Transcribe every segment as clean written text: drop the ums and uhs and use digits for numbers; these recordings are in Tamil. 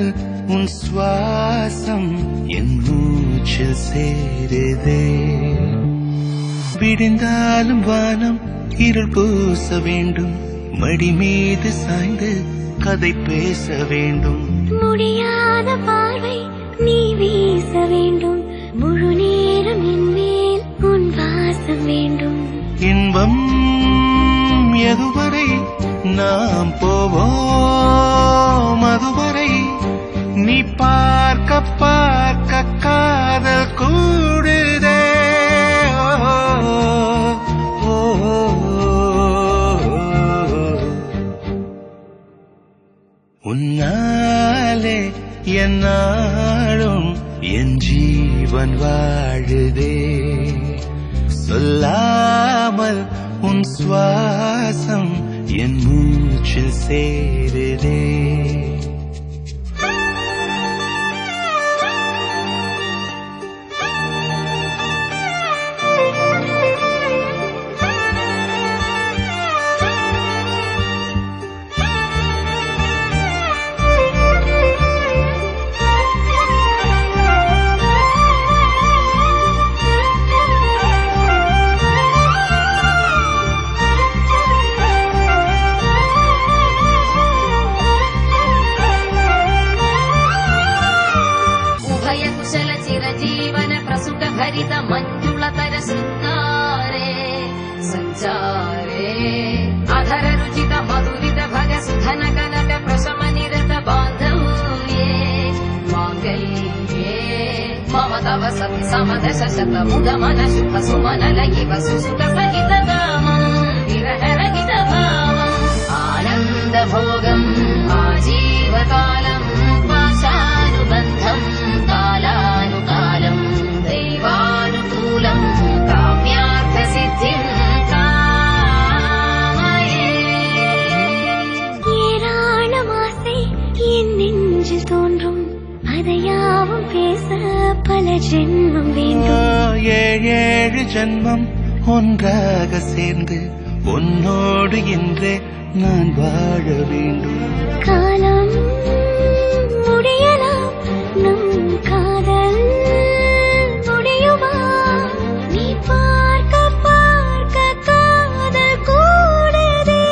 சொல்லாமல் உன் சுவாசம் என் மூச்சில் சேருதே. விடிந்தாலும் வானம் இருள் பூச வேண்டும், மடி மீது சாய்ந்து கதை பேச வேண்டும். முடியாத பார்வை நீ வீச வேண்டும், முழு நேரம் என் மேல் உன் வாசம் வேண்டும். இன்பம் எதுவரை நாம் போவோம், அதுவரை நீ பார்க்க பார்க்க காதல் கூடுதே. உன்னாலே என்னாலும் என் ஜீவன் வாழுதே. சொல்லாமல் உன் சுவாசம் என் மூச்சில் சேருதே. जीवन प्रसुख भरित मंजुलतर शृंगारे संचारे अधर रुचित मधुरित भग सुधन कनक प्रशम निरत बांधव्ये मांगल्ये मम तव सति समदश शत मुद मन शुभ सुमन लगिव सुसुख सहित कामं विरह रहित भावं आनंद भोगं आजीवकालं पाशानुबन्धं कालानुकालं दैवानुकूलं काम्यार्थ सिद्धिं कामये. ஏராளம் ஆசை என் நெஞ்சில் தோன்றும், அதையாவும் பேச பல ஜென்மம் வேண்டும். ஏழு ஜென்மம் ஒன்றாக சேர்ந்து உன்னோடு இன்றே நான் வாழ வேண்டும். காலம் முடியலாம், நம் காதல் முடியுமா? நீ பார்க்க பார்க்க காதல் கூடுதே.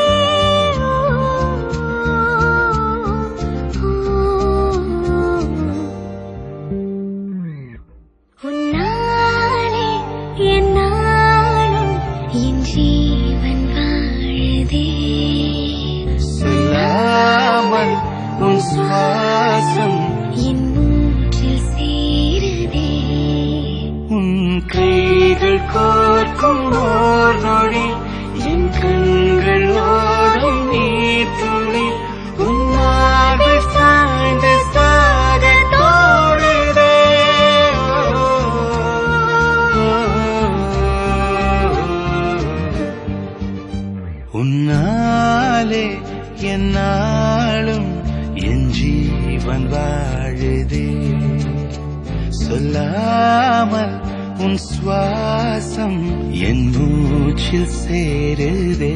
உன்னாலே என்னாலும் என் ஜீவன் வாழுதே. சொல்லாமல் உன் சுவாசம் என் மூச்சில் சேருதே. உன் கைகள் கோர்க்கும் ஓர் நொடி என் கண்கள் ஓடும் நீர் துளி உன்னாக சாய்ந்து சாக தோடுதே. உன்னாலே என்னாலும் என் ஜீவன் வாழுதே. சொல்லாமல் உன் சுவாசம் என் மூச்சில் சேருதே.